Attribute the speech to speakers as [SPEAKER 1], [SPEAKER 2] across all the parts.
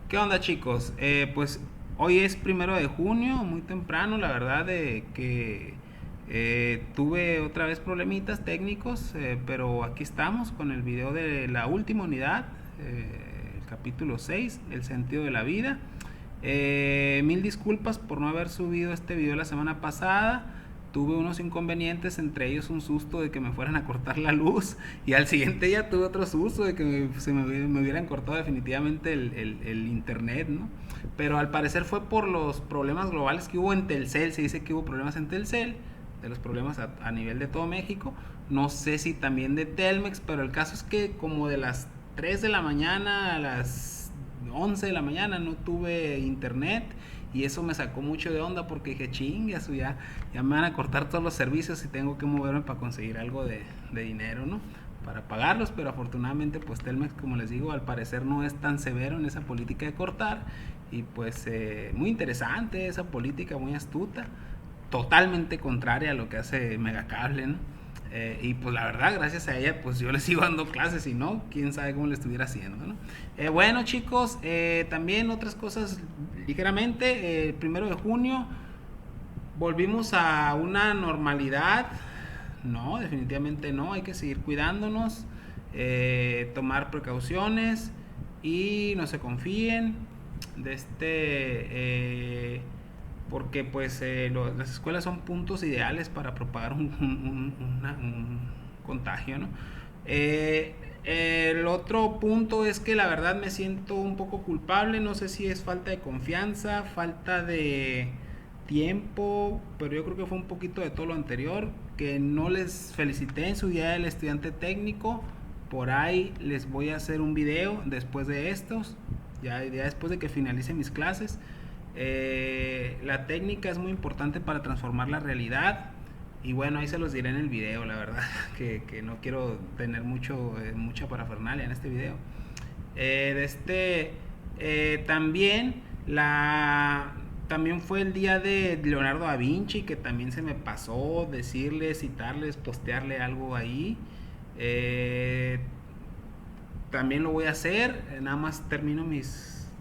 [SPEAKER 1] ¿Qué onda, chicos? Pues hoy es 1 de junio, muy temprano, la verdad, de que tuve otra vez problemitas técnicos, pero aquí estamos con el video de la última unidad, el capítulo 6, el sentido de la vida. Mil disculpas por no haber subido este video la semana pasada. Tuve unos inconvenientes, entre ellos un susto de que me fueran a cortar la luz, y al siguiente día tuve otro susto de que me hubieran cortado definitivamente el internet, ¿no? Pero al parecer fue por los problemas globales que hubo en Telcel. Se dice que hubo problemas en Telcel, de los problemas a nivel de todo México. No sé si también de Telmex, pero el caso es que como de las 3 de la mañana a las 11 de la mañana no tuve internet, y eso me sacó mucho de onda porque dije, chingas, ya me van a cortar todos los servicios y tengo que moverme para conseguir algo de dinero, ¿no? Para pagarlos. Pero afortunadamente pues Telmex, como les digo, al parecer no es tan severo en esa política de cortar, y pues muy interesante esa política, muy astuta, totalmente contraria a lo que hace Megacable, ¿no? Y pues la verdad, gracias a ella, pues yo le sigo dando clases, y no, quién sabe cómo le estuviera haciendo, ¿no? Bueno, chicos, también otras cosas ligeramente. El 1 de junio volvimos a una normalidad. No, definitivamente no, hay que seguir cuidándonos, tomar precauciones y no se confíen de porque pues las escuelas son puntos ideales para propagar un contagio, ¿no? El otro punto es que la verdad me siento un poco culpable, no sé si es falta de confianza, falta de tiempo, pero yo creo que fue un poquito de todo lo anterior, que no les felicité en su día del estudiante técnico. Por ahí les voy a hacer un video después de estos, ya después de que finalice mis clases. La técnica es muy importante para transformar la realidad. Y bueno, ahí se los diré en el video, la verdad, que no quiero tener mucha parafernalia en este video. También también fue el día de Leonardo da Vinci, que también se me pasó decirles, citarles, postearle algo ahí. Eh, También lo voy a hacer, nada más termino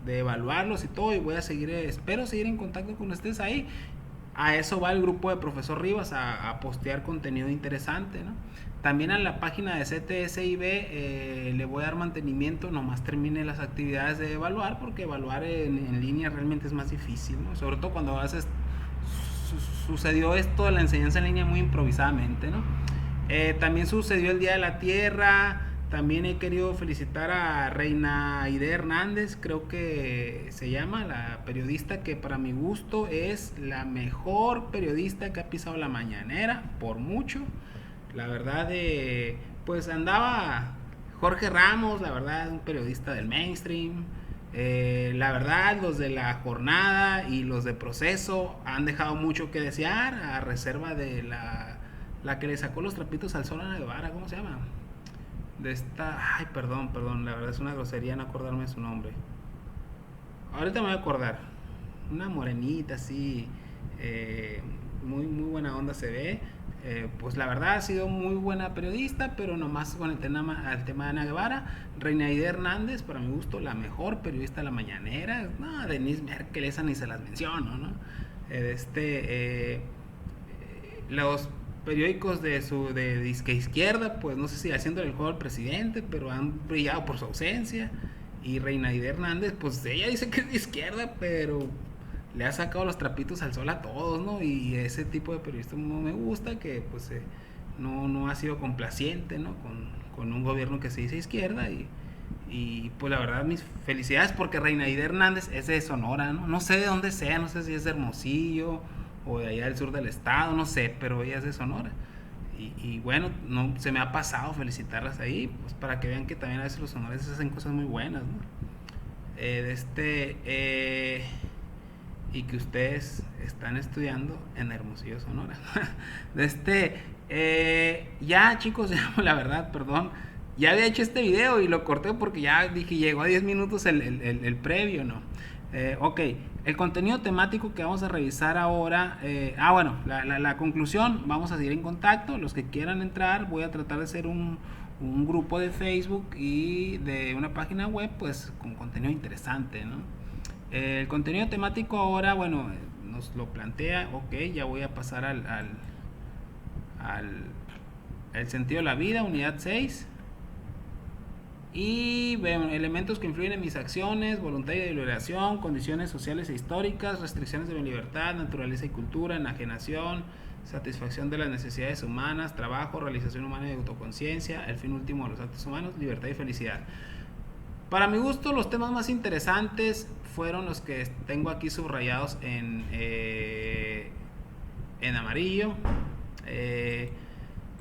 [SPEAKER 1] de evaluarlos y todo, y voy a seguir, espero seguir en contacto con ustedes ahí. A eso va el grupo de Profesor Rivas, a postear contenido interesante, ¿no? También a la página de CTSIB le voy a dar mantenimiento, nomás termine las actividades de evaluar, porque evaluar en línea realmente es más difícil, ¿no? Sobre todo cuando sucedió esto de la enseñanza en línea muy improvisadamente, ¿no? También sucedió el Día de la Tierra. También he querido felicitar a Reina Aide Hernández, creo que se llama, la periodista que para mi gusto es la mejor periodista que ha pisado la mañanera, por mucho. La verdad, pues andaba Jorge Ramos, la verdad, un periodista del mainstream. La verdad, los de La Jornada y los de Proceso han dejado mucho que desear, a reserva de la que le sacó los trapitos al sol a Ana Guevara, ¿cómo se llama? Ay, perdón, la verdad es una grosería no acordarme de su nombre. Ahorita me voy a acordar. Una morenita así, muy buena onda se ve. Pues la verdad ha sido muy buena periodista, pero nomás con el tema de Ana Guevara. Reina Aide Hernández, para mi gusto, la mejor periodista de la mañanera. No, Denise Merkel, esa ni se las menciono, ¿no? Los periódicos de disque izquierda, pues no sé si haciendo el juego al presidente, pero han brillado por su ausencia. Y Reina Aide Hernández, pues ella dice que es de izquierda, pero le ha sacado los trapitos al sol a todos, ¿no? Y ese tipo de periodista no me gusta, que pues no ha sido complaciente, ¿no? Con un gobierno que se dice izquierda. Y pues la verdad, mis felicidades, porque Reina Aide Hernández es de Sonora, ¿no? No sé de dónde sea, no sé si es de Hermosillo o de allá del sur del estado, no sé, pero ella es de Sonora. Y bueno, no se me ha pasado felicitarlas ahí, pues para que vean que también a veces los sonorenses hacen cosas muy buenas, ¿no? Y que ustedes están estudiando en Hermosillo, Sonora. Ya, chicos, ya, la verdad, perdón, ya había hecho este video y lo corté porque ya dije, llegó a 10 minutos el previo, ¿no? Ok, el contenido temático que vamos a revisar ahora, bueno, la conclusión, vamos a seguir en contacto, los que quieran entrar, voy a tratar de hacer un grupo de Facebook y de una página web, pues con contenido interesante, ¿no? El contenido temático ahora, bueno, nos lo plantea, ok, ya voy a pasar al el sentido de la vida, unidad 6. Y bueno, elementos que influyen en mis acciones, voluntad y deliberación, condiciones sociales e históricas, restricciones de mi libertad, naturaleza y cultura, enajenación, satisfacción de las necesidades humanas, trabajo, realización humana y autoconciencia, el fin último de los actos humanos, libertad y felicidad. Para mi gusto, los temas más interesantes fueron los que tengo aquí subrayados en amarillo.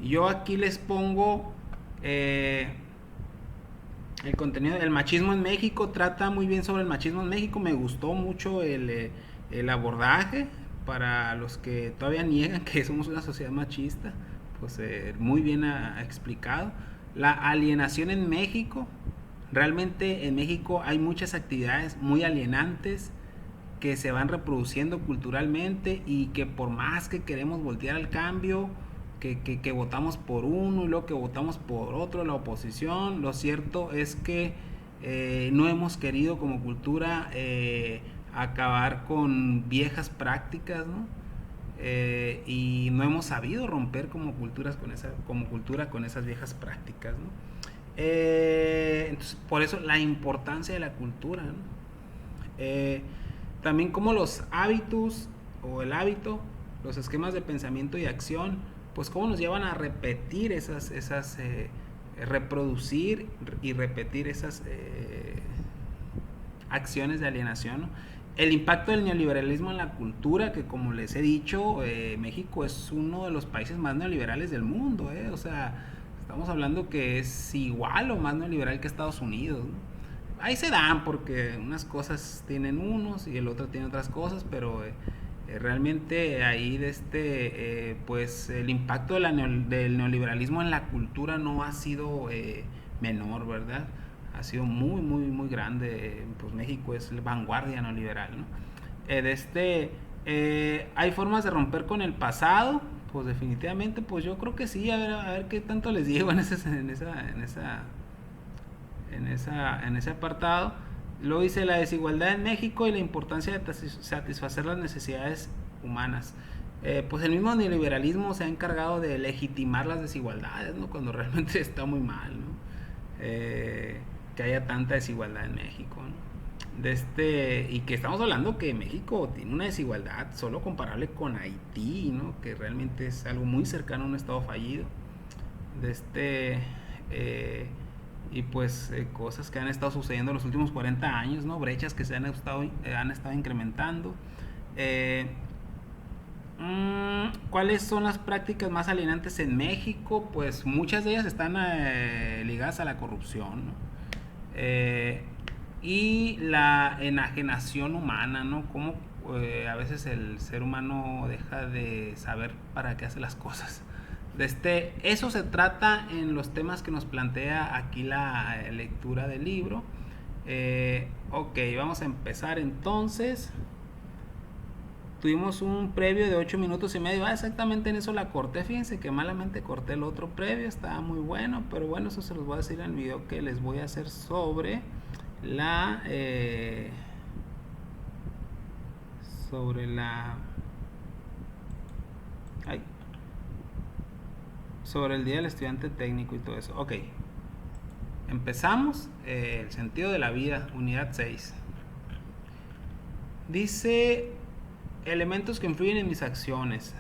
[SPEAKER 1] Yo aquí les pongo el contenido. El machismo en México, trata muy bien sobre el machismo en México. Me gustó mucho el abordaje. Para los que todavía niegan que somos una sociedad machista, pues muy bien explicado. La alienación en México. Realmente en México hay muchas actividades muy alienantes que se van reproduciendo culturalmente y que por más que queremos voltear al cambio, que votamos por uno y luego que votamos por otro, la oposición, lo cierto es que no hemos querido como cultura acabar con viejas prácticas, ¿no? Y no hemos sabido romper como cultura con esas viejas prácticas, ¿no? Entonces, por eso la importancia de la cultura, ¿no? También como los hábitos o el hábito, los esquemas de pensamiento y acción, pues cómo nos llevan a repetir reproducir y repetir esas acciones de alienación, ¿no? El impacto del neoliberalismo en la cultura, que como les he dicho, México es uno de los países más neoliberales del mundo, o sea, estamos hablando que es igual o más neoliberal que Estados Unidos, ¿no? Ahí se dan porque unas cosas tienen unos y el otro tiene otras cosas, pero realmente ahí pues el impacto del neoliberalismo en la cultura no ha sido menor, ¿verdad? Ha sido muy, muy, muy grande. Pues México es la vanguardia neoliberal, ¿no? Hay formas de romper con el pasado, pues definitivamente, pues yo creo que sí. A ver qué tanto les digo en ese apartado. Luego dice la desigualdad en México y la importancia de satisfacer las necesidades humanas. Pues el mismo neoliberalismo se ha encargado de legitimar las desigualdades, ¿no? Cuando realmente está muy mal, ¿no? Que haya tanta desigualdad en México, ¿no? Y que estamos hablando que México tiene una desigualdad solo comparable con Haití, ¿no? Que realmente es algo muy cercano a un estado fallido. Y pues cosas que han estado sucediendo en los últimos 40 años, ¿no? Brechas que se han estado incrementando. ¿Cuáles son las prácticas más alienantes en México? Pues muchas de ellas están ligadas a la corrupción, ¿no? Y la enajenación humana, ¿no? Cómo a veces el ser humano deja de saber para qué hace las cosas. Eso se trata en los temas que nos plantea aquí la lectura del libro. Ok, vamos a empezar entonces. Tuvimos un previo de 8 minutos y medio. Exactamente en eso la corté. Fíjense que malamente corté el otro previo. Estaba muy bueno, pero bueno, eso se los voy a decir en el video que les voy a hacer sobre la sobre el día del estudiante técnico y todo eso. Ok, empezamos. El sentido de la vida, unidad 6. Dice elementos que influyen en mis acciones.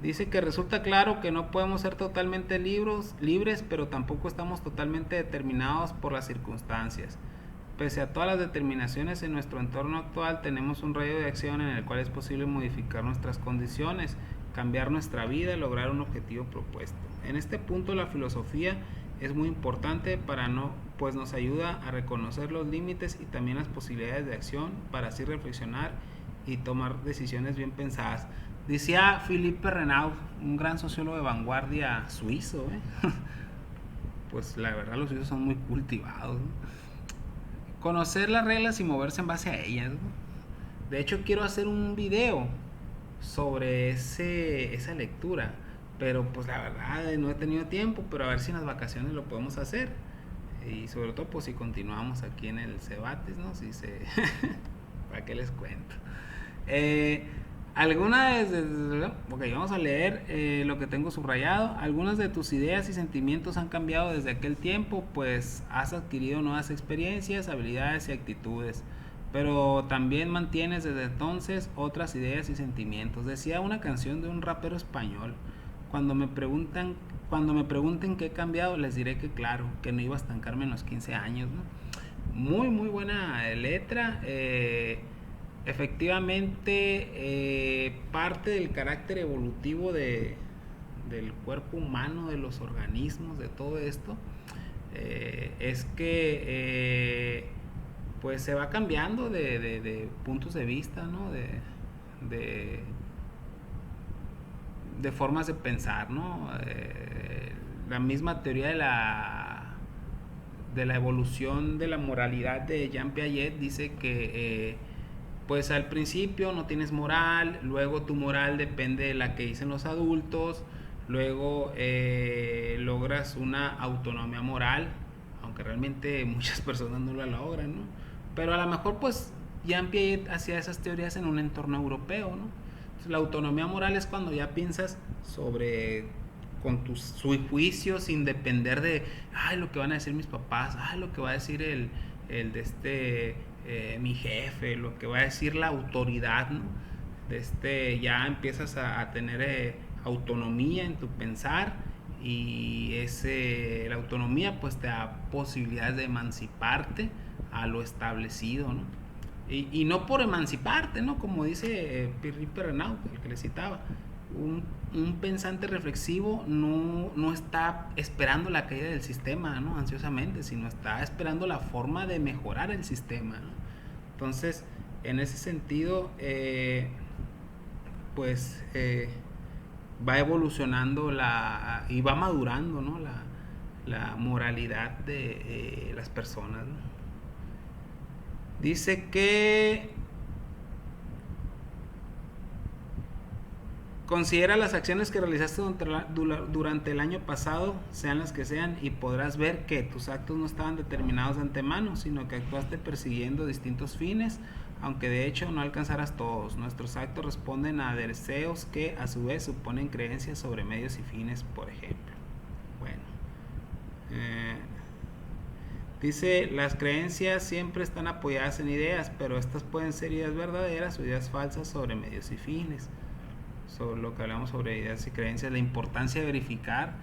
[SPEAKER 1] Dice que resulta claro que no podemos ser totalmente libres, pero tampoco estamos totalmente determinados por las circunstancias. Pese a todas las determinaciones en nuestro entorno actual, tenemos un radio de acción en el cual es posible modificar nuestras condiciones, cambiar nuestra vida y lograr un objetivo propuesto. En este punto la filosofía es muy importante pues nos ayuda a reconocer los límites y también las posibilidades de acción para así reflexionar y tomar decisiones bien pensadas. Decía Philippe Renaud, un gran sociólogo de vanguardia suizo, pues la verdad los suizos son muy cultivados, ¿no? Conocer las reglas y moverse en base a ellas, ¿no? De hecho quiero hacer un video sobre esa lectura, pero pues la verdad no he tenido tiempo, pero a ver si en las vacaciones lo podemos hacer. Y sobre todo pues si continuamos aquí en el Cebatis, ¿no? Si se... ¿Para qué les cuento? Eh, algunas ok, vamos a leer lo que tengo subrayado. Algunas de tus ideas y sentimientos han cambiado desde aquel tiempo, pues has adquirido nuevas experiencias, habilidades y actitudes, pero también mantienes desde entonces otras ideas y sentimientos. Decía una canción de un rapero español. Cuando me preguntan, cuando me pregunten qué he cambiado, les diré que claro, que no iba a estancarme en los 15 años, ¿no? Muy, muy buena letra. Efectivamente, parte del carácter evolutivo del cuerpo humano, de los organismos, de todo esto, es que pues se va cambiando de puntos de vista, ¿no? De, de formas de pensar, ¿no? La misma teoría de la evolución de la moralidad de Jean Piaget dice que pues al principio no tienes moral, luego tu moral depende de la que dicen los adultos, luego logras una autonomía moral, aunque realmente muchas personas no la logran, ¿no? Pero a lo mejor pues Jean Piaget hacía esas teorías en un entorno europeo, ¿no? Entonces, la autonomía moral es cuando ya piensas sobre con tus juicios sin depender de ay lo que van a decir mis papás, ay lo que va a decir el de mi jefe, lo que va a decir la autoridad, ¿no? Ya empiezas a tener autonomía en tu pensar y la autonomía pues te da posibilidades de emanciparte a lo establecido, ¿no? Y no por emanciparte, ¿no? Como dice Pierre Perrenau, el que le citaba, un pensante reflexivo no está esperando la caída del sistema, ¿no? Ansiosamente, sino está esperando la forma de mejorar el sistema, ¿no? Entonces, en ese sentido, pues va evolucionando y va madurando, ¿no? La moralidad de las personas, ¿no? Dice que considera las acciones que realizaste durante el año pasado, sean las que sean, y podrás ver que tus actos no estaban determinados de antemano, sino que actuaste persiguiendo distintos fines, aunque de hecho no alcanzaras todos. Nuestros actos responden a deseos que a su vez suponen creencias sobre medios y fines, por ejemplo. Bueno, dice, las creencias siempre están apoyadas en ideas, pero estas pueden ser ideas verdaderas o ideas falsas sobre medios y fines. Sobre lo que hablamos sobre ideas y creencias, la importancia de verificar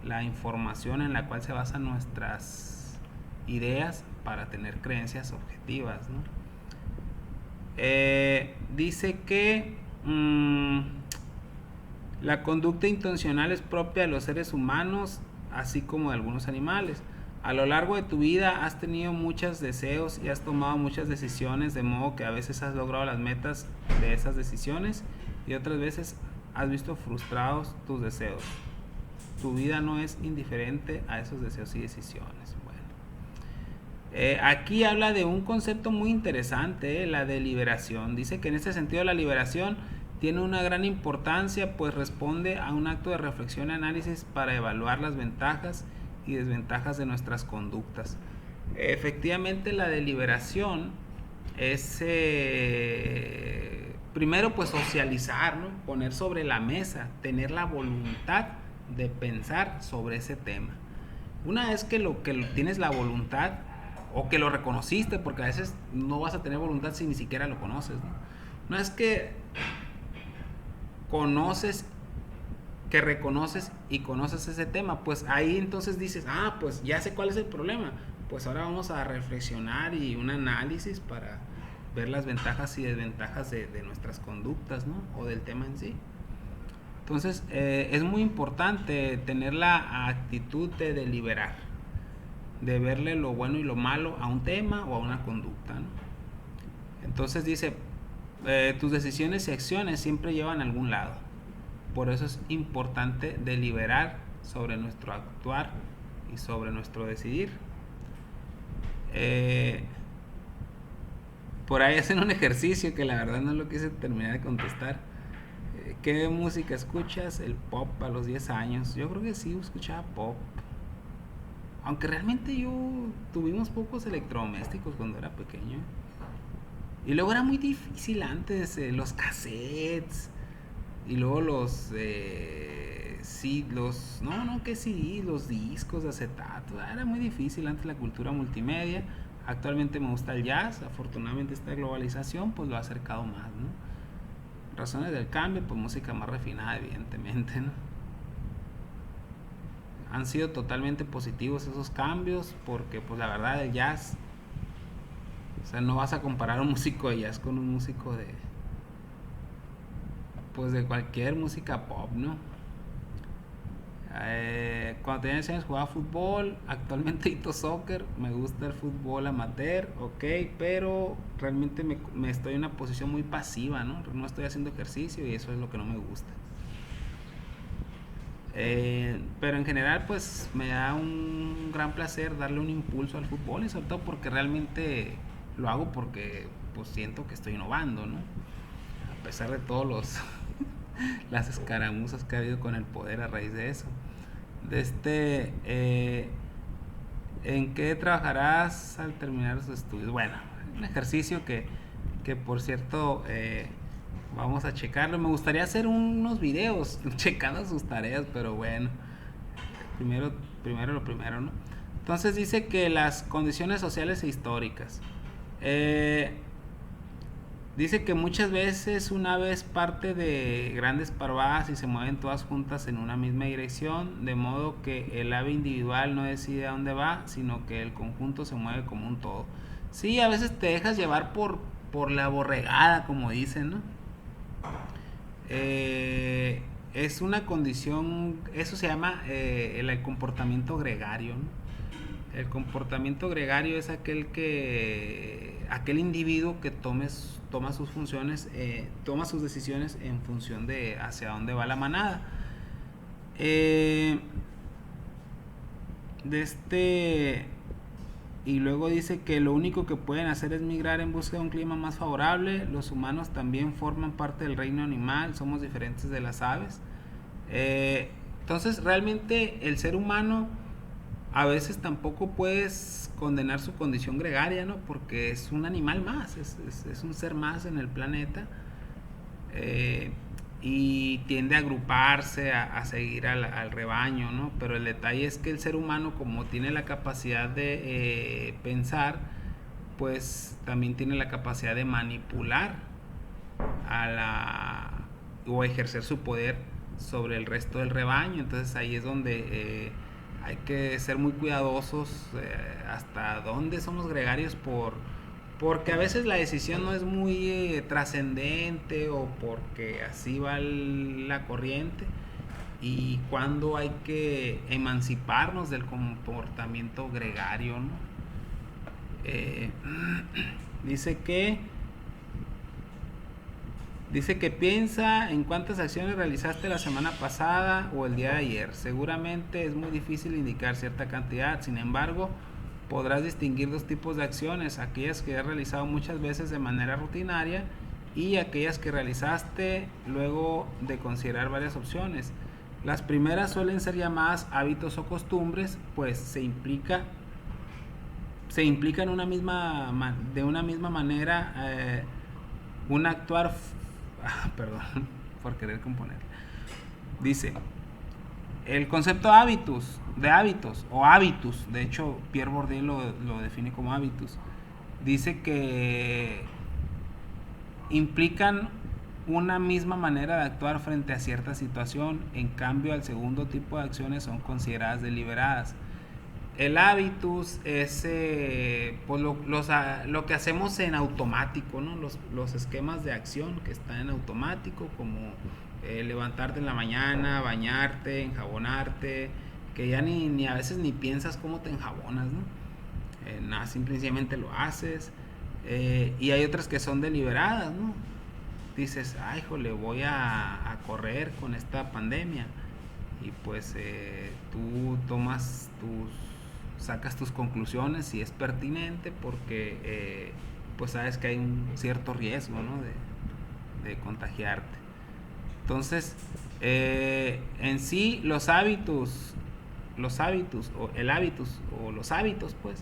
[SPEAKER 1] la información en la cual se basan nuestras ideas para tener creencias objetivas, ¿no? Dice que la conducta intencional es propia de los seres humanos, así como de algunos animales. A lo largo de tu vida has tenido muchos deseos y has tomado muchas decisiones, de modo que a veces has logrado las metas de esas decisiones y otras veces has visto frustrados tus deseos. Tu vida no es indiferente a esos deseos y decisiones. Bueno, aquí habla de un concepto muy interesante, la de liberación. Dice que en este sentido la liberación tiene una gran importancia, pues responde a un acto de reflexión y análisis para evaluar las ventajas y desventajas de nuestras conductas. Efectivamente, la deliberación es primero pues socializar, ¿no? Poner sobre la mesa, tener la voluntad de pensar sobre ese tema. Una vez que tienes la voluntad o que lo reconociste, porque a veces no vas a tener voluntad si ni siquiera lo conoces, ¿no? Una vez que conoces, que reconoces y conoces ese tema, pues ahí entonces dices, pues ya sé cuál es el problema, pues ahora vamos a reflexionar y un análisis para ver las ventajas y desventajas de nuestras conductas, ¿no? O del tema en sí. Entonces es muy importante tener la actitud de deliberar, de verle lo bueno y lo malo a un tema o a una conducta, ¿no? Entonces dice, tus decisiones y acciones siempre llevan a algún lado. Por eso es importante deliberar sobre nuestro actuar y sobre nuestro decidir. Por ahí hacen un ejercicio que la verdad no lo quise terminar de contestar. ¿Qué música escuchas? El pop a los 10 años. Yo creo que sí escuchaba pop. Aunque realmente yo tuvimos pocos electrodomésticos cuando era pequeño. Y luego era muy difícil antes, los cassettes. Y luego sí, no, que sí, los discos de acetato. Era muy difícil antes la cultura multimedia. Actualmente me gusta el jazz. Afortunadamente esta globalización pues lo ha acercado más, ¿no? Razones del cambio, pues música más refinada, evidentemente, ¿no? Han sido totalmente positivos esos cambios porque pues la verdad el jazz, o sea, no vas a comparar un músico de jazz con un músico de pues de cualquier música pop, ¿no? Cuando tenía 10 años jugaba fútbol, actualmente hito soccer, me gusta el fútbol amateur, ok, pero realmente me estoy en una posición muy pasiva, ¿no? No estoy haciendo ejercicio y eso es lo que no me gusta. Pero en general pues me da un gran placer darle un impulso al fútbol y sobre todo porque realmente lo hago porque pues siento que estoy innovando, ¿no? A pesar de todos los las escaramuzas que ha habido con el poder a raíz de eso. ¿En qué trabajarás al terminar tus estudios? Bueno, un ejercicio que por cierto vamos a checarlo. Me gustaría hacer unos videos checando sus tareas, pero bueno, primero, primero lo primero, ¿no? Entonces dice que las condiciones sociales e históricas. Eh, Dice que muchas veces una ave es parte de grandes parvadas y se mueven todas juntas en una misma dirección, de modo que el ave individual no decide a dónde va, sino que el conjunto se mueve como un todo. Sí, a veces te dejas llevar por la borregada, como dicen, ¿no? Es una condición, eso se llama el comportamiento gregario, ¿no? El comportamiento gregario es aquel individuo que toma sus funciones, toma sus decisiones en función de hacia dónde va la manada. Eh, de este y luego dice que lo único que pueden hacer es migrar en busca de un clima más favorable. Los humanos también forman parte del reino animal, somos diferentes de las aves. Entonces realmente el ser humano a veces tampoco puedes condenar su condición gregaria, ¿no? Porque es un animal más, es un ser más en el planeta, eh, y tiende a agruparse, a seguir al rebaño, ¿no? Pero el detalle es que el ser humano, como tiene la capacidad de pensar, pues también tiene la capacidad de manipular a la o ejercer su poder sobre el resto del rebaño. Entonces ahí es donde hay que ser muy cuidadosos hasta dónde somos gregarios porque a veces la decisión no es muy trascendente o porque así va la corriente y cuando hay que emanciparnos del comportamiento gregario, ¿no? Eh, dice que Dice que piensa en cuántas acciones realizaste la semana pasada o el día de ayer. Seguramente es muy difícil indicar cierta cantidad, sin embargo, podrás distinguir dos tipos de acciones, aquellas que has realizado muchas veces de manera rutinaria y aquellas que realizaste luego de considerar varias opciones. Las primeras suelen ser llamadas hábitos o costumbres, pues se implica en de una misma manera un actuar. Perdón por querer componer. Dice, el concepto de hábitos o hábitus, de hecho Pierre Bourdieu lo define como hábitus, dice que implican una misma manera de actuar frente a cierta situación, en cambio al segundo tipo de acciones son consideradas deliberadas. El hábitus es pues lo que hacemos en automático, ¿no? Los esquemas de acción que están en automático, como levantarte en la mañana, bañarte, enjabonarte, que ya ni a veces ni piensas cómo te enjabonas, ¿no? Nada, simplemente lo haces. Y hay otras que son deliberadas, ¿no? Dices, ay, jole, voy a correr con esta pandemia. Y pues tú sacas tus conclusiones si es pertinente porque pues sabes que hay un cierto riesgo, ¿no? de contagiarte. Entonces, en sí, o el hábitus, o los hábitos, pues,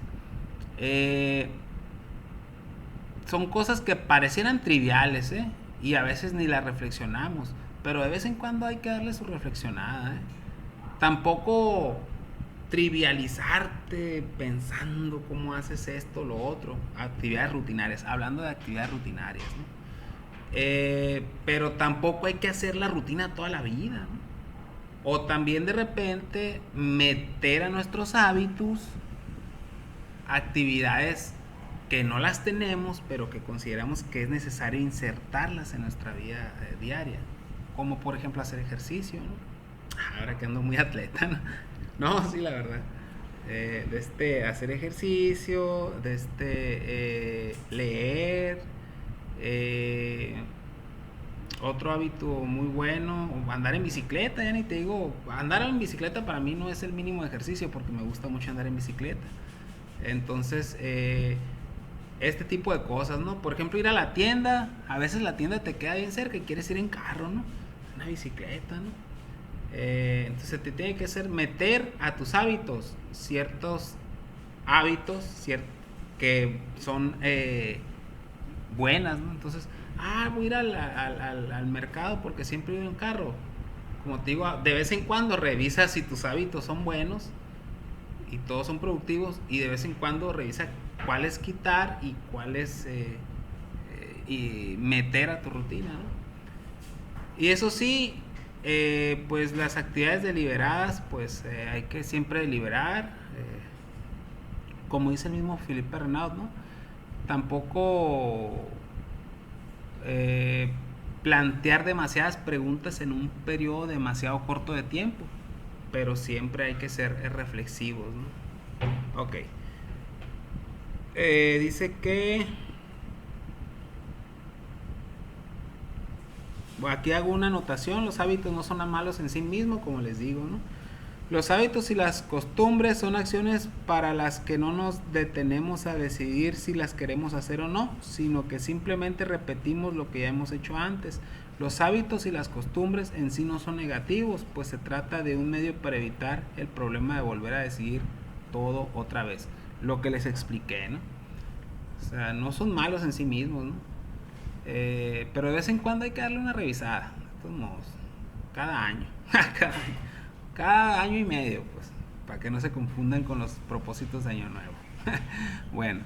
[SPEAKER 1] eh, son cosas que parecieran triviales, ¿eh? Y a veces ni las reflexionamos, pero de vez en cuando hay que darle su reflexionada, ¿eh? Tampoco trivializarte pensando cómo haces esto, lo otro, actividades rutinarias, hablando de actividades rutinarias, ¿no? Pero tampoco hay que hacer la rutina toda la vida, ¿no? O también de repente meter a nuestros hábitos actividades que no las tenemos, pero que consideramos que es necesario insertarlas en nuestra vida diaria. Como por ejemplo hacer ejercicio, ¿no? Ahora que ando muy atleta, ¿no? No, sí, la verdad. Hacer ejercicio, leer, eh, otro hábito muy bueno, andar en bicicleta, ya ni te digo, andar en bicicleta para mí no es el mínimo de ejercicio porque me gusta mucho andar en bicicleta. Entonces, este tipo de cosas, ¿no? Por ejemplo, ir a la tienda, a veces la tienda te queda bien cerca y quieres ir en carro, ¿no? Una bicicleta, ¿no? Entonces te tiene que hacer meter a tus hábitos ciertos hábitos que son buenas, ¿no? Entonces, voy a ir al mercado porque siempre he ido en carro. Como te digo, de vez en cuando revisa si tus hábitos son buenos y todos son productivos, y de vez en cuando revisa cuáles quitar y cuáles y meter a tu rutina, ¿no? Y eso sí, pues las actividades deliberadas, pues hay que siempre deliberar, como dice el mismo Philippe Renaud, ¿no? Tampoco plantear demasiadas preguntas en un periodo demasiado corto de tiempo, pero siempre hay que ser reflexivos, ¿no? Ok. Dice que bueno, aquí hago una anotación: los hábitos no son malos en sí mismos, como les digo, ¿no? Los hábitos y las costumbres son acciones para las que no nos detenemos a decidir si las queremos hacer o no, sino que simplemente repetimos lo que ya hemos hecho antes. Los hábitos y las costumbres en sí no son negativos, pues se trata de un medio para evitar el problema de volver a decidir todo otra vez. Lo que les expliqué, ¿no? O sea, no son malos en sí mismos, ¿no? Pero de vez en cuando hay que darle una revisada, de todos modos, cada año. Cada año y medio, pues, para que no se confundan con los propósitos de año nuevo. Bueno,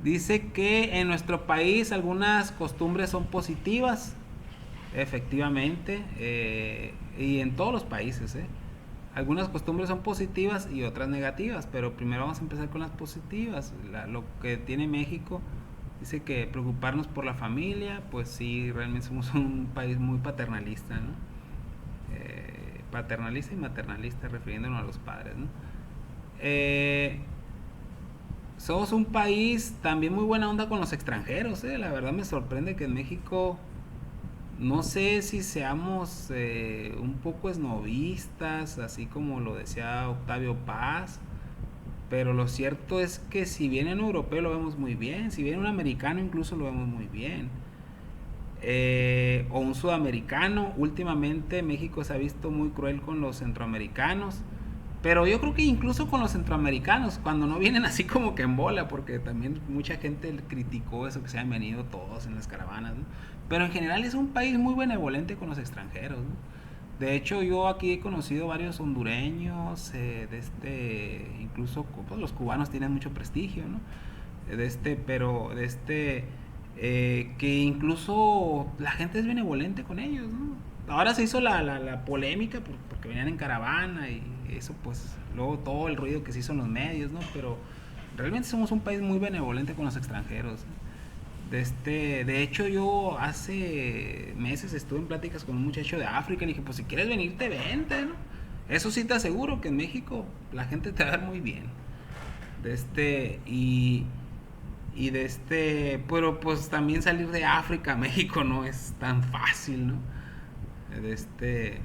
[SPEAKER 1] dice que en nuestro país algunas costumbres son positivas, efectivamente, y en todos los países, algunas costumbres son positivas y otras negativas, pero primero vamos a empezar con las positivas. Lo que tiene México, dice que preocuparnos por la familia, pues sí, realmente somos un país muy paternalista, ¿no? Paternalista y maternalista, refiriéndonos a los padres, ¿no? Somos un país también muy buena onda con los extranjeros, ¿eh? La verdad me sorprende que en México, no sé si seamos un poco esnovistas, así como lo decía Octavio Paz, pero lo cierto es que si viene un europeo lo vemos muy bien, si viene un americano incluso lo vemos muy bien. O un sudamericano. Últimamente México se ha visto muy cruel con los centroamericanos, pero yo creo que incluso con los centroamericanos, cuando no vienen así como que en bola, porque también mucha gente criticó eso, que se han venido todos en las caravanas, ¿no? Pero en general es un país muy benevolente con los extranjeros, ¿no? De hecho, yo aquí he conocido varios hondureños, incluso pues, los cubanos tienen mucho prestigio, ¿no? Pero que incluso la gente es benevolente con ellos, ¿no? Ahora se hizo la polémica porque venían en caravana y eso, pues, luego todo el ruido que se hizo en los medios, ¿no? Pero realmente somos un país muy benevolente con los extranjeros. De hecho, yo hace meses estuve en pláticas con un muchacho de África y le dije, pues si quieres venirte, vente, ¿no? Eso sí te aseguro que en México la gente te va a ver muy bien. Pero pues también salir de África a México no es tan fácil, ¿no? De este,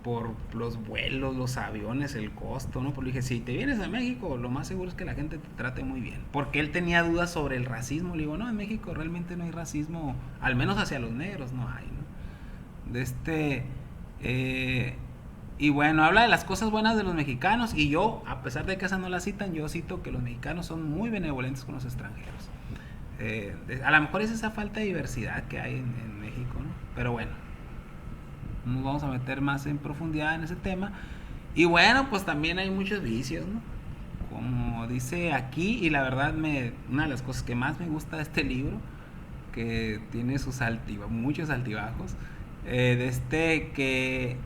[SPEAKER 1] por los vuelos, los aviones, el costo, ¿no? Porque dije, si te vienes a México, lo más seguro es que la gente te trate muy bien. Porque él tenía dudas sobre el racismo. Le digo, no, en México realmente no hay racismo, al menos hacia los negros no hay, ¿no? Eh, y bueno, habla de las cosas buenas de los mexicanos. Y yo, a pesar de que esas no las citan, yo cito que los mexicanos son muy benevolentes con los extranjeros. A lo mejor es esa falta de diversidad que hay en México, ¿no? Pero bueno, no nos vamos a meter más en profundidad en ese tema. Y bueno, pues también hay muchos vicios, ¿no? Como dice aquí, y la verdad una de las cosas que más me gusta de este libro, que tiene sus muchos altibajos, que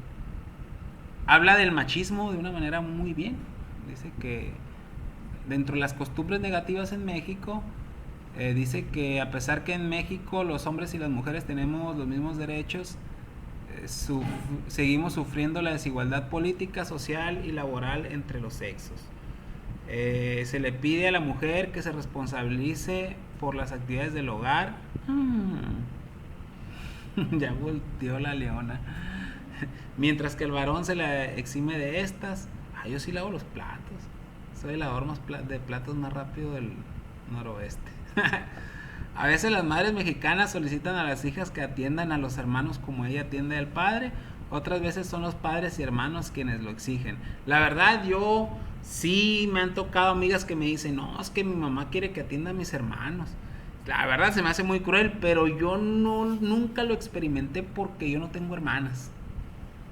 [SPEAKER 1] habla del machismo de una manera muy bien. Dice que dentro de las costumbres negativas en México, dice que a pesar que en México los hombres y las mujeres tenemos los mismos derechos, seguimos sufriendo la desigualdad política, social y laboral entre los sexos. Se le pide a la mujer que se responsabilice por las actividades del hogar. Ya volteó la leona. Mientras que el varón se le exime de estas. Yo sí lavo los platos. Soy el lavador de platos más rápido del noroeste. A veces las madres mexicanas solicitan a las hijas que atiendan a los hermanos como ella atiende al padre. Otras veces son los padres y hermanos quienes lo exigen. La verdad, yo sí me han tocado amigas que me dicen, no, es que mi mamá quiere que atienda a mis hermanos. La verdad se me hace muy cruel, pero yo nunca lo experimenté porque yo no tengo hermanas.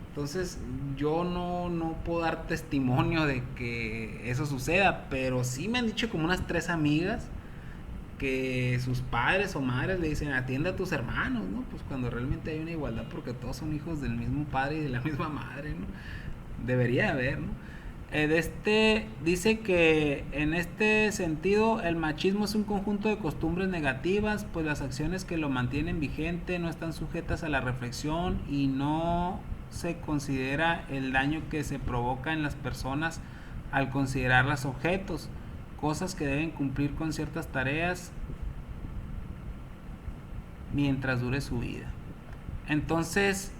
[SPEAKER 1] Entonces yo no puedo dar testimonio de que eso suceda, pero sí me han dicho como unas 3 amigas que sus padres o madres le dicen, atiende a tus hermanos, ¿no? Pues cuando realmente hay una igualdad porque todos son hijos del mismo padre y de la misma madre, ¿no? Debería haber, ¿no? Dice que en este sentido el machismo es un conjunto de costumbres negativas, pues las acciones que lo mantienen vigente no están sujetas a la reflexión y no se considera el daño que se provoca en las personas al considerarlas objetos, cosas que deben cumplir con ciertas tareas mientras dure su vida. Entonces,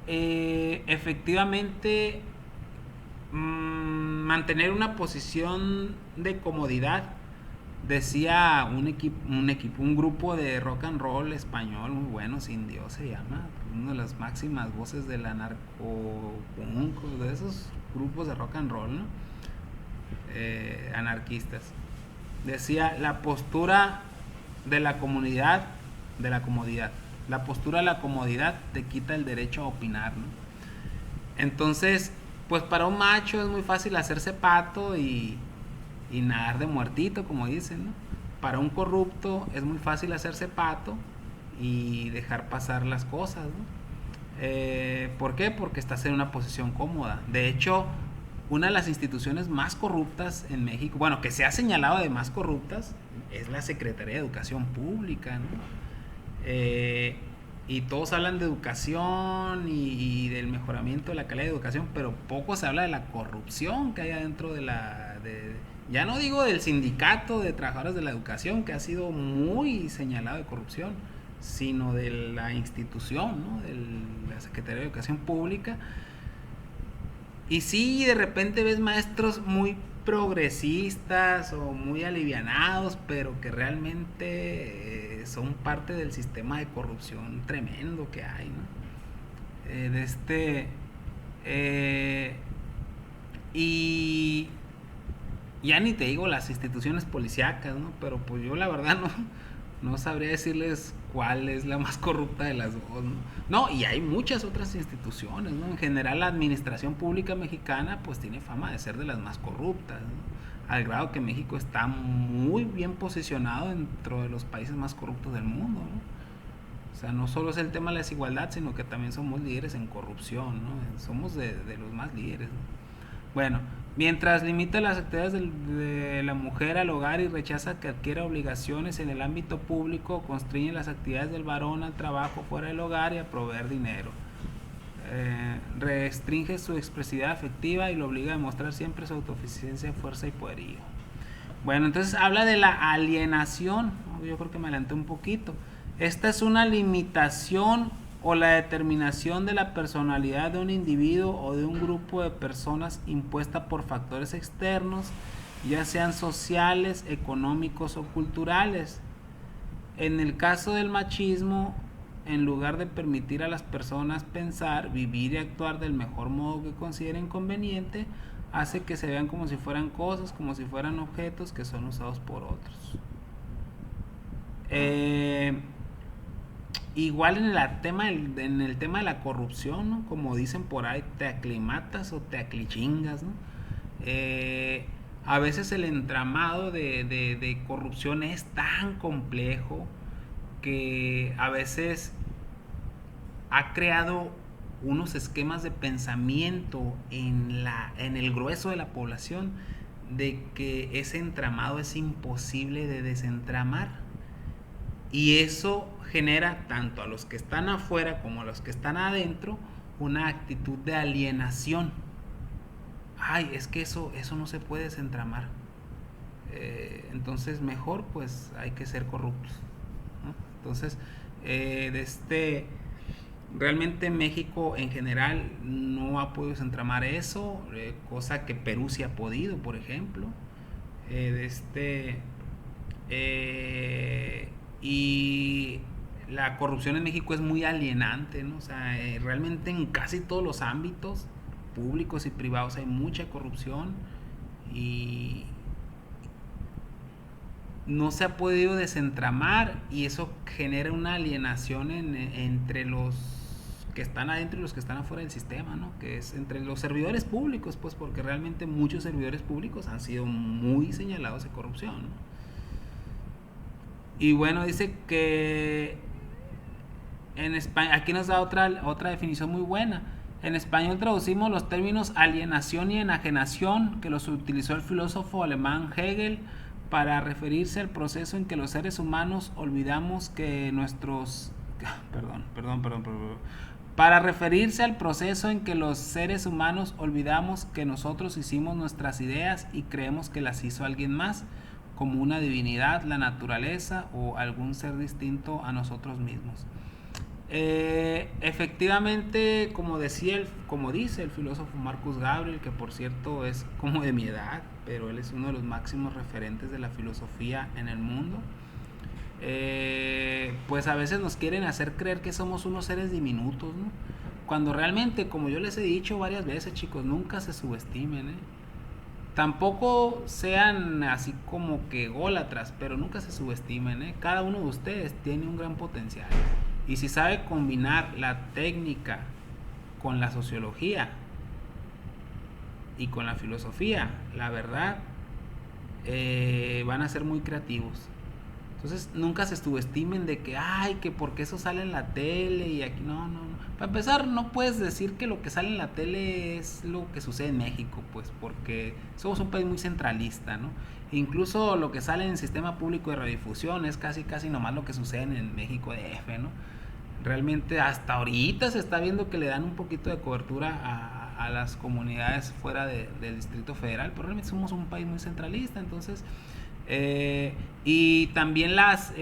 [SPEAKER 1] efectivamente, mantener una posición de comodidad, decía un grupo de rock and roll español muy bueno, Sin Dios se llama, una de las máximas voces del anarcopunk, de esos grupos de rock and roll, ¿no? Anarquistas. Decía, la postura de la comodidad, la postura de la comodidad te quita el derecho a opinar, ¿no? Entonces, pues para un macho es muy fácil hacerse pato y nadar de muertito, como dicen, ¿no? Para un corrupto es muy fácil hacerse pato y dejar pasar las cosas, ¿no? ¿Por qué? Porque estás en una posición cómoda. De hecho, una de las instituciones más corruptas en México, bueno, que se ha señalado de más corruptas, es la Secretaría de Educación Pública, ¿no? Y todos hablan de educación y del mejoramiento de la calidad de educación, pero poco se habla de la corrupción que hay adentro ya no digo del sindicato de trabajadores de la educación, que ha sido muy señalado de corrupción, sino de la institución, ¿no? De la Secretaría de Educación Pública. Y sí, de repente ves maestros muy progresistas o muy alivianados, pero que realmente son parte del sistema de corrupción tremendo que hay, ¿no? Y ya ni te digo las instituciones policíacas, ¿no? Pero pues yo la verdad no sabría decirles cuál es la más corrupta de las dos, ¿no? No, y hay muchas otras instituciones, ¿no? En general la administración pública mexicana pues tiene fama de ser de las más corruptas, ¿no? Al grado que México está muy bien posicionado dentro de los países más corruptos del mundo, ¿no? O sea, no solo es el tema de la desigualdad, sino que también somos líderes en corrupción, ¿no? Somos de los más líderes, ¿no? Bueno, mientras limita las actividades de la mujer al hogar y rechaza que adquiera obligaciones en el ámbito público, constriñe las actividades del varón al trabajo fuera del hogar y a proveer dinero. Restringe su expresividad afectiva y lo obliga a demostrar siempre su autosuficiencia, fuerza y poderío. Bueno, entonces habla de la alienación. Yo creo que me adelanté un poquito. Esta es una limitación o la determinación de la personalidad de un individuo o de un grupo de personas impuesta por factores externos, ya sean sociales, económicos o culturales. En el caso del machismo, en lugar de permitir a las personas pensar, vivir y actuar del mejor modo que consideren conveniente, hace que se vean como si fueran cosas, como si fueran objetos que son usados por otros. Eh, Igual en el tema de la corrupción, ¿no? Como dicen por ahí, te aclimatas o te aclichingas, ¿no? A veces el entramado de corrupción es tan complejo que a veces ha creado unos esquemas de pensamiento en el grueso de la población de que ese entramado es imposible de desentramar. Y eso genera tanto a los que están afuera como a los que están adentro una actitud de alienación. Ay, es que eso no se puede desentramar. Entonces mejor pues hay que ser corruptos, ¿no? Entonces, realmente México en general no ha podido desentramar eso, cosa que Perú sí ha podido, por ejemplo. Y la corrupción en México es muy alienante, ¿no? O sea, realmente en casi todos los ámbitos públicos y privados hay mucha corrupción y no se ha podido desentramar, y eso genera una alienación entre los que están adentro y los que están afuera del sistema, ¿no? Que es entre los servidores públicos, pues porque realmente muchos servidores públicos han sido muy señalados de corrupción, ¿no? Y bueno, dice que en España, aquí nos da otra definición muy buena. En español traducimos los términos alienación y enajenación, que los utilizó el filósofo alemán Hegel para referirse al proceso en que los seres humanos olvidamos que nuestros... Para referirse al proceso en que los seres humanos olvidamos que nosotros hicimos nuestras ideas y creemos que las hizo alguien más, como una divinidad, la naturaleza o algún ser distinto a nosotros mismos. Efectivamente, como dice el filósofo Marcus Gabriel, que por cierto es como de mi edad, pero él es uno de los máximos referentes de la filosofía en el mundo, pues a veces nos quieren hacer creer que somos unos seres diminutos, ¿no? Cuando realmente, como yo les he dicho varias veces, chicos, nunca se subestimen, ¿eh? Tampoco sean así como que ególatras, pero nunca se subestimen, ¿eh? Cada uno de ustedes tiene un gran potencial. Y si sabe combinar la técnica con la sociología y con la filosofía, la verdad, van a ser muy creativos. Entonces nunca se subestimen de que, ay, que porque eso sale en la tele y aquí, no, no, no. Para empezar, no puedes decir que lo que sale en la tele es lo que sucede en México, pues, porque somos un país muy centralista, ¿no? Incluso lo que sale en el sistema público de radiodifusión es casi nomás lo que sucede en México DF, ¿no? Realmente hasta ahorita se está viendo que le dan un poquito de cobertura a las comunidades fuera del Distrito Federal, pero realmente somos un país muy centralista, entonces... y también las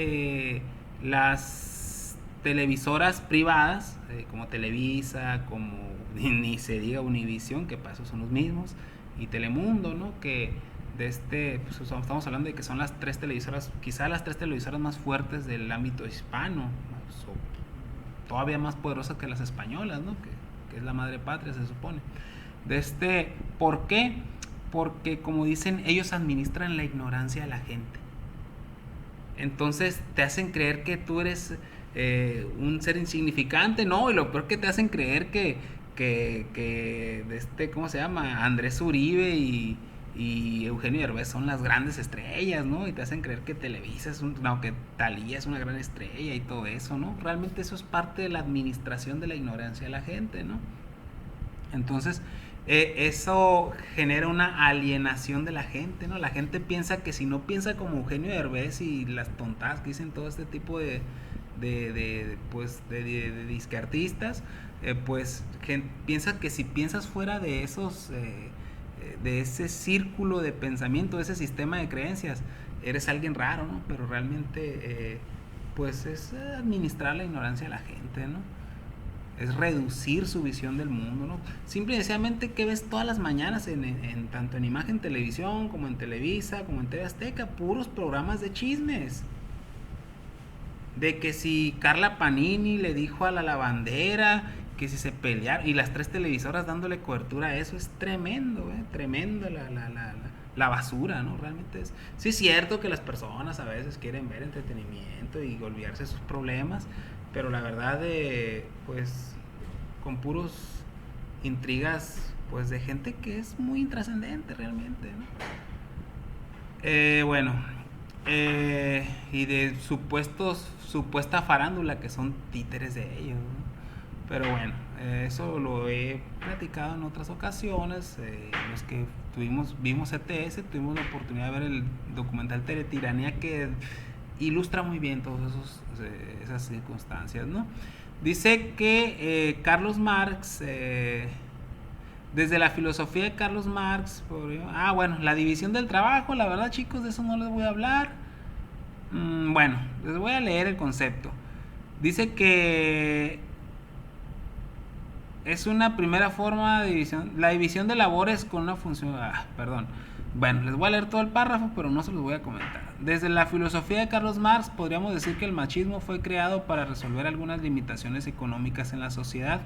[SPEAKER 1] televisoras privadas, como Televisa, como ni se diga Univisión, que para eso son los mismos, y Telemundo, ¿no? Que pues estamos hablando de que son las tres televisoras, quizá las tres televisoras más fuertes del ámbito hispano, todavía más poderosas que las españolas, ¿no? Que es la madre patria, se supone. ¿Por qué? Porque, como dicen, ellos administran la ignorancia de la gente. Entonces te hacen creer que tú eres un ser insignificante, ¿no? Y lo peor que te hacen creer ¿cómo se llama? Andrés Uribe y Eugenio Derbez son las grandes estrellas, ¿no? Y te hacen creer que Televisa que Thalía es una gran estrella y todo eso, ¿no? Realmente eso es parte de la administración de la ignorancia de la gente, ¿no? Entonces, eso genera una alienación de la gente, ¿no? La gente piensa que si no piensa como Eugenio Derbez y las tontadas que dicen todo este tipo de disque artistas, pues piensa que si piensas fuera de de ese círculo de pensamiento, de ese sistema de creencias, eres alguien raro, ¿no? Pero realmente, pues es administrar la ignorancia de la gente, ¿no? es reducir su visión del mundo, ¿no? Simple y sencillamente, que ves todas las mañanas tanto en Imagen Televisión como en Televisa, como en TV Azteca, puros programas de chismes. De que si Carla Panini le dijo a la lavandera, que si se pelearon, y las tres televisoras dándole cobertura a eso, es tremendo, tremendo la basura, ¿no? Realmente es. Sí, es cierto que las personas a veces quieren ver entretenimiento y olvidarse de sus problemas, pero la verdad, pues, con puros intrigas, pues, de gente que es muy intrascendente realmente, ¿no? Bueno, y de supuesta farándula que son títeres de ellos, ¿no? Pero bueno, eso lo he platicado en otras ocasiones, en los que vimos ETS, tuvimos la oportunidad de ver el documental Teletiranía, que ilustra muy bien todas esas circunstancias, ¿no? Dice que Carlos Marx, desde la filosofía de Carlos Marx, bueno, la división del trabajo, la verdad, chicos, de eso no les voy a hablar. Bueno, les voy a leer el concepto. Dice que es una primera forma de división, la división de labores con una función. Perdón. Bueno, les voy a leer todo el párrafo, pero no se los voy a comentar. Desde la filosofía de Carlos Marx, podríamos decir que el machismo fue creado para resolver algunas limitaciones económicas en la sociedad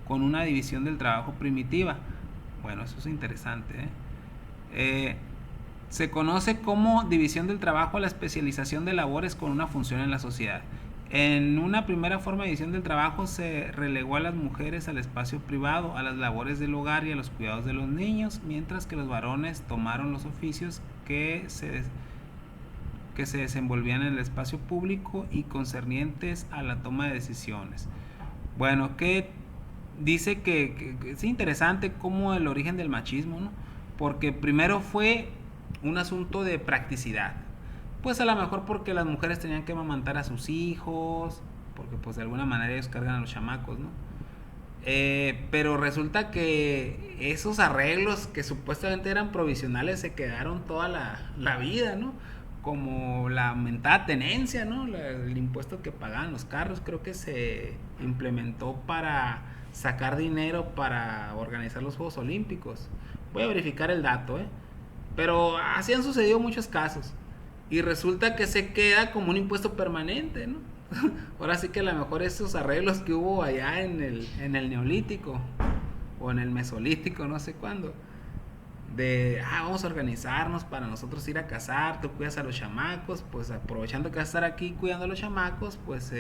[SPEAKER 1] con una división del trabajo primitiva. Bueno, eso es interesante, se conoce como división del trabajo a la especialización de labores con una función en la sociedad. En una primera forma de división del trabajo se relegó a las mujeres al espacio privado, a las labores del hogar y a los cuidados de los niños, mientras que los varones tomaron los oficios que se desenvolvían en el espacio público y concernientes a la toma de decisiones. Bueno, que dice que es interesante como el origen del machismo, ¿no? Porque primero fue un asunto de practicidad. Pues a lo mejor porque las mujeres tenían que amamantar a sus hijos, porque pues de alguna manera ellos cargan a los chamacos, ¿no? Pero resulta que esos arreglos que supuestamente eran provisionales se quedaron toda la vida, ¿no? Como la aumentada tenencia, ¿no? El impuesto que pagaban los carros, creo que se implementó para sacar dinero para organizar los Juegos Olímpicos. Voy a verificar el dato, pero así han sucedido muchos casos. Y resulta que se queda como un impuesto permanente, ¿no? Ahora sí que a lo mejor esos arreglos que hubo allá en el Neolítico o en el Mesolítico, no sé cuándo, de vamos a organizarnos para nosotros ir a cazar, tú cuidas a los chamacos, pues aprovechando que vas a estar aquí cuidando a los chamacos, pues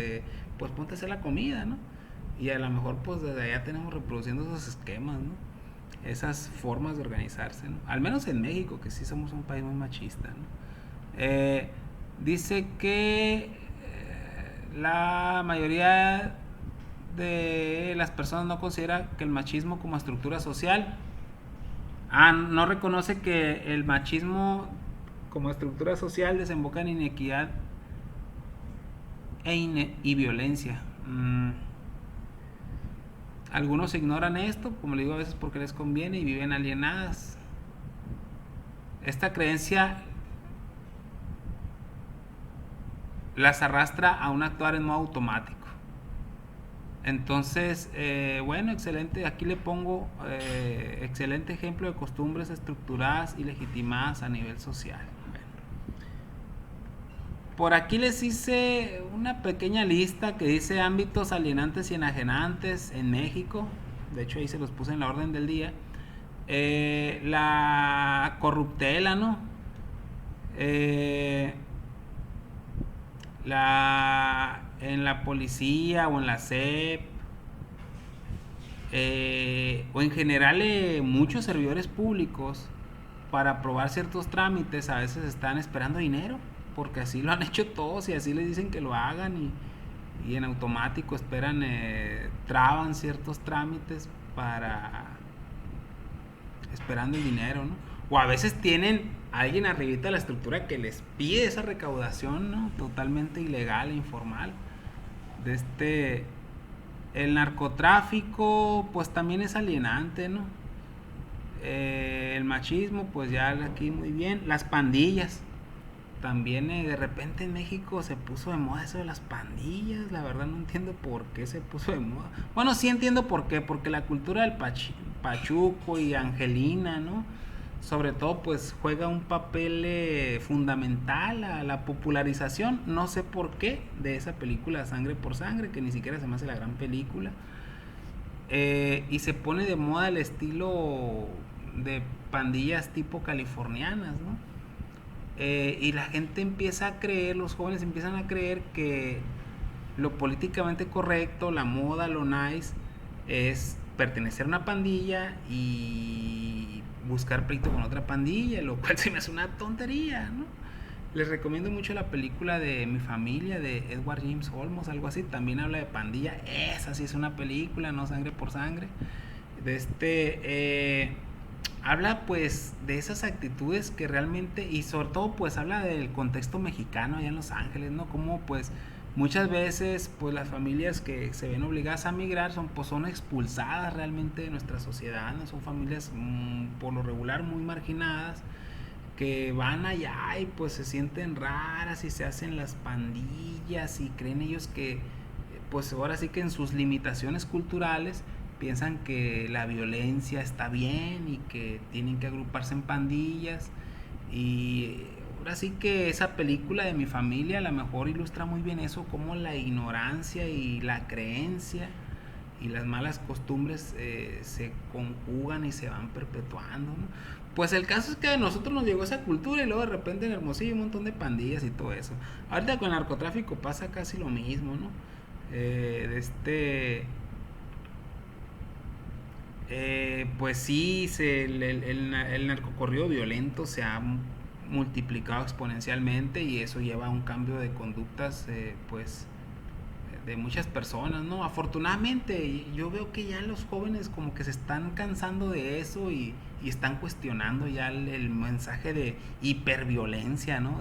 [SPEAKER 1] ponte a hacer la comida, ¿no? Y a lo mejor pues desde allá tenemos reproduciendo esos esquemas, ¿no? Esas formas de organizarse, ¿no? Al menos en México, que sí somos un país muy machista, ¿no? Dice que la mayoría de las personas no considera que el machismo como estructura social, no reconoce que el machismo como estructura social desemboca en inequidad y violencia. Algunos ignoran esto, como le digo, a veces porque les conviene, y viven alienadas. Esta creencia las arrastra a un actuar en modo automático. Entonces, bueno, excelente, aquí le pongo excelente ejemplo de costumbres estructuradas y legitimadas a nivel social. Bueno, por aquí les hice una pequeña lista que dice ámbitos alienantes y enajenantes en México. De hecho, ahí se los puse en la orden del día. La corruptela, ¿no? En la policía o en la SEP, o en general muchos servidores públicos, para aprobar ciertos trámites a veces están esperando dinero, porque así lo han hecho todos y así les dicen que lo hagan, y en automático esperan, traban ciertos trámites esperando el dinero, ¿no? O a veces tienen alguien arribita de la estructura que les pide esa recaudación, ¿no? Totalmente ilegal e informal. El narcotráfico, pues también es alienante, ¿no? El machismo, pues ya aquí muy bien. Las pandillas. también de repente en México se puso de moda eso de las pandillas. La verdad no entiendo por qué se puso de moda. Bueno, sí entiendo por qué, porque la cultura del Pachuco y Angelina, ¿no? Sobre todo pues juega un papel fundamental a la popularización, no sé por qué, de esa película Sangre por Sangre, que ni siquiera se me hace la gran película. Y se pone de moda el estilo de pandillas tipo californianas, ¿no? Y la gente empieza a creer, los jóvenes empiezan a creer que lo políticamente correcto, la moda, lo nice, es pertenecer a una pandilla y buscar pleito con otra pandilla, lo cual se me hace una tontería, ¿no? Les recomiendo mucho la película de Mi Familia de Edward James Olmos, algo así, también habla de pandilla, esa sí es una película, no Sangre por Sangre. De habla pues de esas actitudes que realmente, y sobre todo pues habla del contexto mexicano allá en Los Ángeles, ¿no? Como pues muchas veces pues las familias que se ven obligadas a migrar son expulsadas realmente de nuestra sociedad, ¿no? Son familias por lo regular muy marginadas, que van allá y pues se sienten raras y se hacen las pandillas y creen ellos que pues ahora sí que en sus limitaciones culturales piensan que la violencia está bien y que tienen que agruparse en pandillas. Y ahora sí que esa película de Mi Familia a lo mejor ilustra muy bien eso, como la ignorancia y la creencia y las malas costumbres se conjugan y se van perpetuando, ¿no? Pues el caso es que a nosotros nos llegó esa cultura y luego de repente en Hermosillo un montón de pandillas y todo eso. Ahorita con el narcotráfico pasa casi lo mismo, ¿no? De pues sí, el narcocorrido violento se ha multiplicado exponencialmente y eso lleva a un cambio de conductas, pues de muchas personas, ¿no? Afortunadamente yo veo que ya los jóvenes como que se están cansando de eso y están cuestionando ya el mensaje de hiperviolencia, ¿no?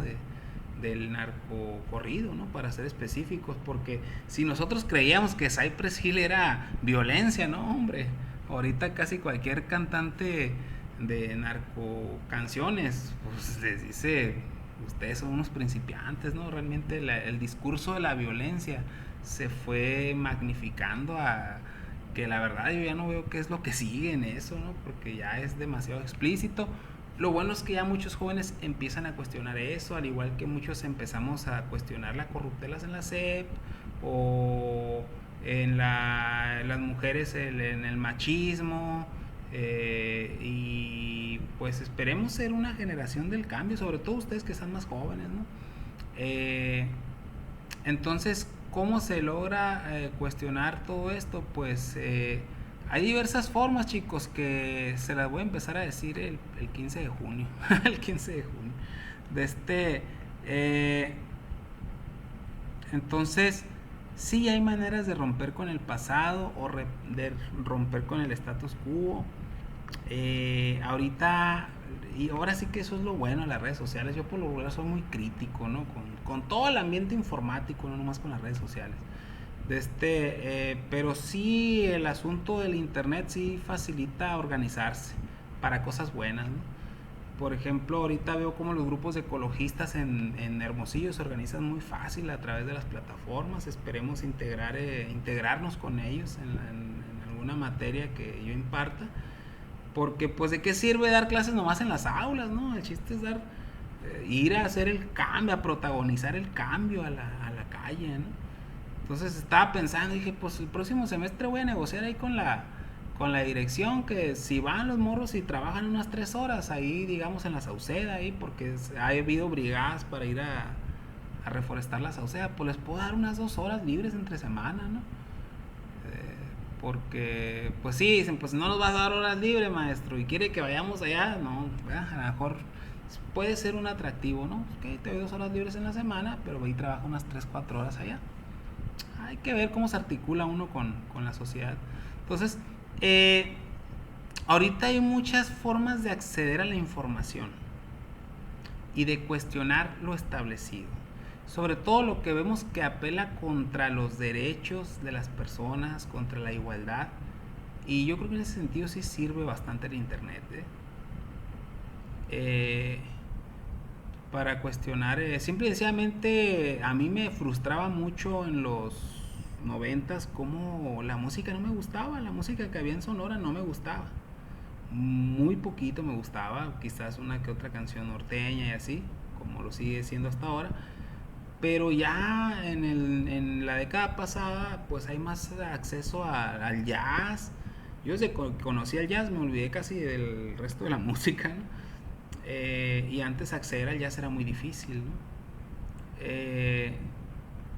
[SPEAKER 1] Del narcocorrido, ¿no? Para ser específicos, porque si nosotros creíamos que Cypress Hill era violencia, ¿no? Hombre, ahorita casi cualquier cantante de narcocanciones pues les dice, ustedes son unos principiantes, ¿no? Realmente el discurso de la violencia se fue magnificando a que la verdad yo ya no veo qué es lo que sigue en eso, ¿no? Porque ya es demasiado explícito. Lo bueno es que ya muchos jóvenes empiezan a cuestionar eso, al igual que muchos empezamos a cuestionar las corruptelas en la SEP o en las mujeres en el machismo. Y pues esperemos ser una generación del cambio, sobre todo ustedes que están más jóvenes, ¿no? Entonces, ¿cómo se logra cuestionar todo esto? Pues hay diversas formas, chicos, que se las voy a empezar a decir el 15 de junio. El 15 de junio. De eh, entonces, sí hay maneras de romper con el pasado o de romper con el status quo. Ahorita, y ahora sí que eso es lo bueno de las redes sociales. Yo por lo regular soy muy crítico, ¿no? Con todo el ambiente informático, no nomás con las redes sociales. Pero sí el asunto del internet sí facilita organizarse para cosas buenas, ¿no? Por ejemplo, ahorita veo como los grupos de ecologistas en Hermosillo se organizan muy fácil a través de las plataformas. Esperemos integrarnos con ellos en alguna materia que yo imparta. Porque pues de qué sirve dar clases nomás en las aulas, ¿no? El chiste es ir a hacer el cambio, a protagonizar el cambio a la calle, ¿no? Entonces estaba pensando, dije, pues el próximo semestre voy a negociar ahí con la dirección, que si van los morros y trabajan unas 3 horas ahí, digamos, en la Sauceda, ahí, porque ha habido brigadas para ir a reforestar la Sauceda, pues les puedo dar unas 2 horas libres entre semana, ¿no? Porque, pues sí, dicen, pues no nos vas a dar horas libres, maestro, y quiere que vayamos allá, no, a lo mejor puede ser un atractivo, ¿no? Ok, te doy 2 horas libres en la semana, pero voy y trabajo unas 3 4 horas allá. Hay que ver cómo se articula uno con la sociedad. Entonces, ahorita hay muchas formas de acceder a la información y de cuestionar lo establecido. Sobre todo lo que vemos que apela contra los derechos de las personas, contra la igualdad. Y yo creo que en ese sentido sí sirve bastante el internet, para cuestionar. Simple y sencillamente a mí me frustraba mucho en los noventas como la música no me gustaba, la música que había en Sonora no me gustaba. Muy poquito me gustaba, quizás una que otra canción norteña y así, como lo sigue siendo hasta ahora. Pero ya en la década pasada, pues hay más acceso al jazz. Yo desde que conocí el jazz me olvidé casi del resto de la música, ¿no? Y antes acceder al jazz era muy difícil, ¿no? Eh,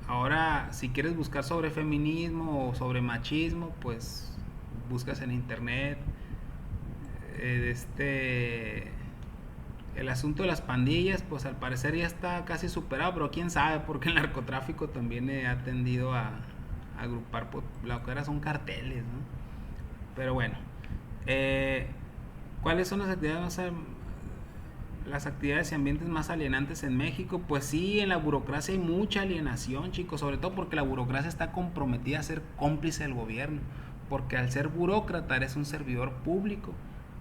[SPEAKER 1] Ahora, si quieres buscar sobre feminismo o sobre machismo, pues buscas en internet. El asunto de las pandillas, pues al parecer ya está casi superado, pero quién sabe, porque el narcotráfico también ha tendido a agrupar, pues, lo que ahora son carteles, ¿no? Pero bueno, eh, ¿cuáles son las actividades y ambientes más alienantes en México? Pues sí, en la burocracia hay mucha alienación, chicos, sobre todo porque la burocracia está comprometida a ser cómplice del gobierno, porque al ser burócrata eres un servidor público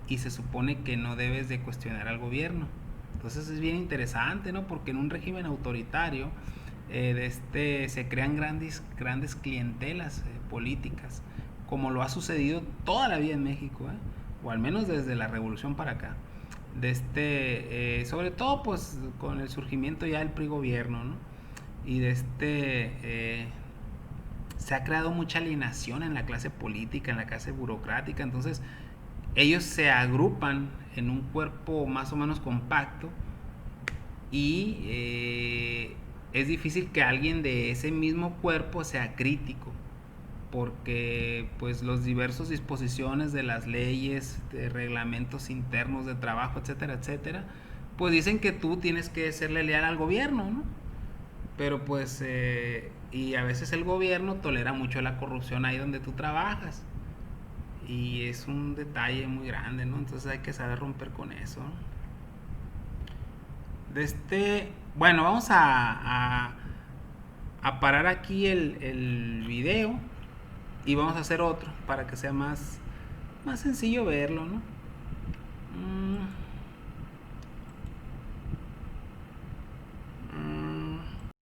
[SPEAKER 1] y se supone que no debes de cuestionar al gobierno. Entonces es bien interesante, ¿no? Porque en un régimen autoritario se crean grandes clientelas políticas, como lo ha sucedido toda la vida en México, ¿eh? O al menos desde la revolución para acá. Sobre todo pues con el surgimiento ya del PRI gobierno, ¿no? Y se ha creado mucha alienación en la clase política, en la clase burocrática. Entonces ellos se agrupan en un cuerpo más o menos compacto y es difícil que alguien de ese mismo cuerpo sea crítico, porque pues los diversos disposiciones de las leyes, de reglamentos internos de trabajo, etcétera, etcétera, pues dicen que tú tienes que serle leal al gobierno, ¿no? Pero pues, y a veces el gobierno tolera mucho la corrupción ahí donde tú trabajas. Y es un detalle muy grande, ¿no? Entonces hay que saber romper con eso, ¿no? Bueno, vamos a parar aquí el video y vamos a hacer otro para que sea más sencillo verlo, ¿no?